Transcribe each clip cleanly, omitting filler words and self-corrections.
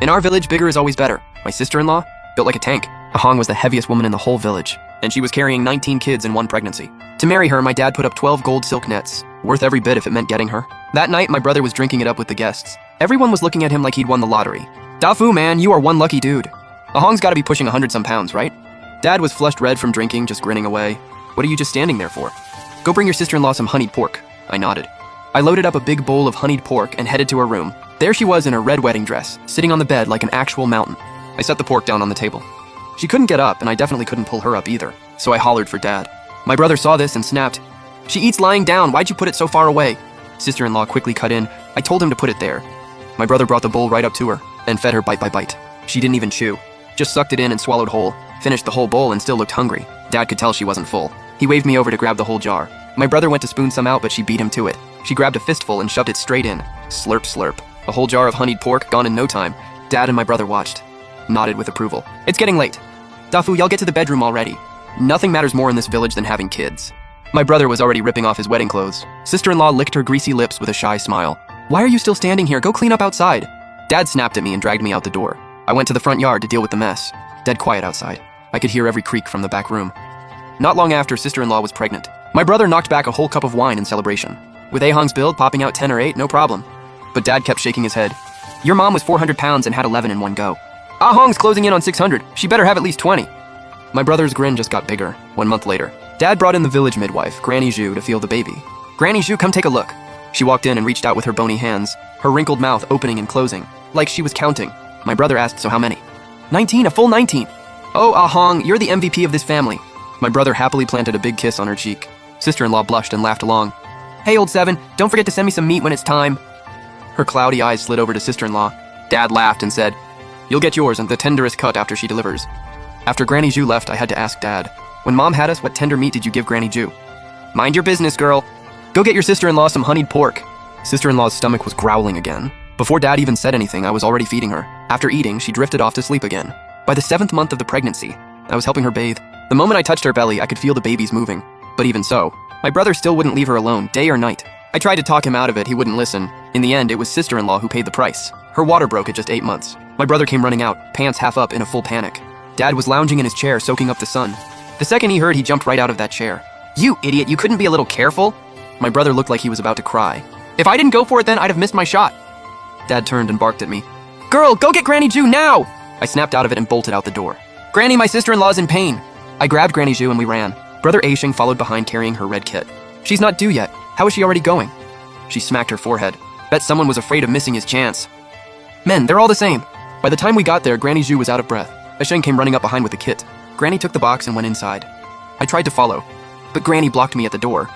In our village, bigger is always better. My sister-in-law, built like a tank. Ahong was the heaviest woman in the whole village, and she was carrying 19 kids in one pregnancy. To marry her, my dad put up 12 gold silk nets, worth every bit if it meant getting her. That night, my brother was drinking it up with the guests. Everyone was looking at him like he'd won the lottery. Dafu, man, you are one lucky dude. Ahong's gotta be pushing 100-some pounds, right? Dad was flushed red from drinking, just grinning away. What are you just standing there for? Go bring your sister-in-law some honeyed pork. I nodded. I loaded up a big bowl of honeyed pork and headed to her room. There she was in her red wedding dress, sitting on the bed like an actual mountain. I set the pork down on the table. She couldn't get up, and I definitely couldn't pull her up either, so I hollered for Dad. My brother saw this and snapped. She eats lying down, why'd you put it so far away? Sister-in-law quickly cut in. I told him to put it there. My brother brought the bowl right up to her, and fed her bite by bite. She didn't even chew. Just sucked it in and swallowed whole, finished the whole bowl and still looked hungry. Dad could tell she wasn't full. He waved me over to grab the whole jar. My brother went to spoon some out, but she beat him to it. She grabbed a fistful and shoved it straight in. Slurp, slurp. A whole jar of honeyed pork, gone in no time. Dad and my brother watched. Nodded with approval. It's getting late. Dafu, y'all get to the bedroom already. Nothing matters more in this village than having kids. My brother was already ripping off his wedding clothes. Sister-in-law licked her greasy lips with a shy smile. Why are you still standing here? Go clean up outside. Dad snapped at me and dragged me out the door. I went to the front yard to deal with the mess. Dead quiet outside. I could hear every creak from the back room. Not long after, sister-in-law was pregnant. My brother knocked back a whole cup of wine in celebration. With Ahong's build popping out 10 or 8, no problem. But Dad kept shaking his head. Your mom was 400 pounds and had 11 in one go. Ahong's closing in on 600. She better have at least 20. My brother's grin just got bigger. 1 month later, Dad brought in the village midwife, Granny Zhu, to feel the baby. Granny Zhu, come take a look. She walked in and reached out with her bony hands, her wrinkled mouth opening and closing, like she was counting. My brother asked, so how many? 19, a full 19. Oh, Ahong, you're the MVP of this family. My brother happily planted a big kiss on her cheek. Sister-in-law blushed and laughed along. Hey, old Seven, don't forget to send me some meat when it's time. Her cloudy eyes slid over to sister-in-law. Dad laughed and said, you'll get yours and the tenderest cut after she delivers. After Granny Zhu left, I had to ask Dad, when Mom had us, what tender meat did you give Granny Zhu? Mind your business, girl. Go get your sister-in-law some honeyed pork. Sister-in-law's stomach was growling again. Before Dad even said anything, I was already feeding her. After eating, she drifted off to sleep again. By the 7th month of the pregnancy, I was helping her bathe. The moment I touched her belly, I could feel the babies moving. But even so, my brother still wouldn't leave her alone, day or night. I tried to talk him out of it, he wouldn't listen. In the end, it was sister-in-law who paid the price. Her water broke at just 8 months. My brother came running out, pants half up in a full panic. Dad was lounging in his chair, soaking up the sun. The second he heard, he jumped right out of that chair. You idiot, you couldn't be a little careful? My brother looked like he was about to cry. If I didn't go for it then, I'd have missed my shot. Dad turned and barked at me. Girl, go get Granny Zhu now! I snapped out of it and bolted out the door. Granny, my sister-in-law's in pain. I grabbed Granny Zhu and we ran. Brother Aisheng followed behind carrying her red kit. She's not due yet. How is she already going? She smacked her forehead. Bet someone was afraid of missing his chance. Men, they're all the same. By the time we got there, Granny Zhu was out of breath. Aisheng came running up behind with the kit. Granny took the box and went inside. I tried to follow, but Granny blocked me at the door.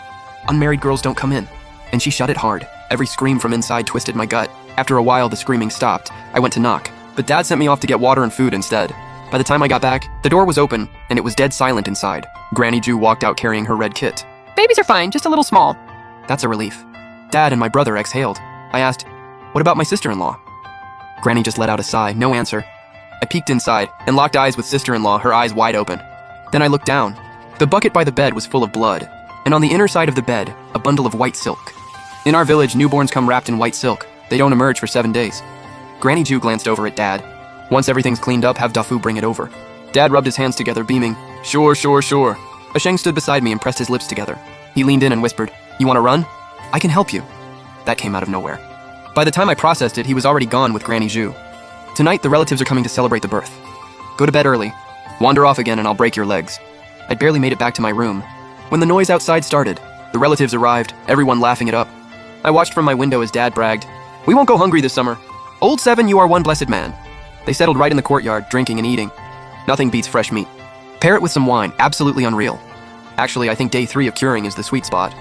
Unmarried girls don't come in. And she shut it hard. Every scream from inside twisted my gut. After a while, the screaming stopped. I went to knock, but Dad sent me off to get water and food instead. By the time I got back, the door was open, and it was dead silent inside. Granny Zhu walked out carrying her red kit. Babies are fine, just a little small. That's a relief. Dad and my brother exhaled. I asked, what about my sister-in-law? Granny just let out a sigh, no answer. I peeked inside and locked eyes with sister-in-law, her eyes wide open. Then I looked down. The bucket by the bed was full of blood, and on the inner side of the bed, a bundle of white silk. In our village, newborns come wrapped in white silk. They don't emerge for 7 days. Granny Zhu glanced over at Dad. Once everything's cleaned up, have Dafu bring it over. Dad rubbed his hands together, beaming. Sure, sure, sure. Aisheng stood beside me and pressed his lips together. He leaned in and whispered, you want to run? I can help you. That came out of nowhere. By the time I processed it, he was already gone with Granny Zhu. Tonight, the relatives are coming to celebrate the birth. Go to bed early. Wander off again and I'll break your legs. I'd barely made it back to my room. When the noise outside started, the relatives arrived, everyone laughing it up. I watched from my window as Dad bragged, we won't go hungry this summer. Old Seven, you are one blessed man. They settled right in the courtyard, drinking and eating. Nothing beats fresh meat. Pair it with some wine, absolutely unreal. Actually, I think day 3 of curing is the sweet spot.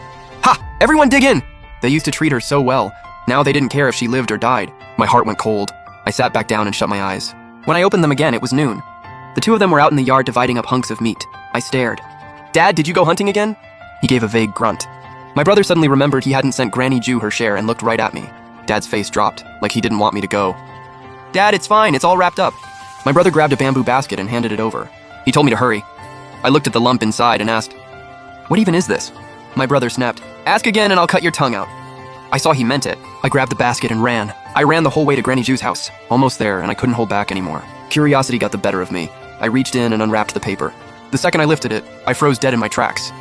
Ha! Everyone dig in! They used to treat her so well. Now they didn't care if she lived or died. My heart went cold. I sat back down and shut my eyes. When I opened them again, it was noon. The two of them were out in the yard dividing up hunks of meat. I stared. Dad, did you go hunting again? He gave a vague grunt. My brother suddenly remembered he hadn't sent Granny Zhu her share and looked right at me. Dad's face dropped, like he didn't want me to go. Dad, it's fine, it's all wrapped up. My brother grabbed a bamboo basket and handed it over. He told me to hurry. I looked at the lump inside and asked, what even is this? My brother snapped, ask again and I'll cut your tongue out. I saw he meant it. I grabbed the basket and ran. I ran the whole way to Granny Ju's house. Almost there, and I couldn't hold back anymore. Curiosity got the better of me. I reached in and unwrapped the paper. The second I lifted it, I froze dead in my tracks.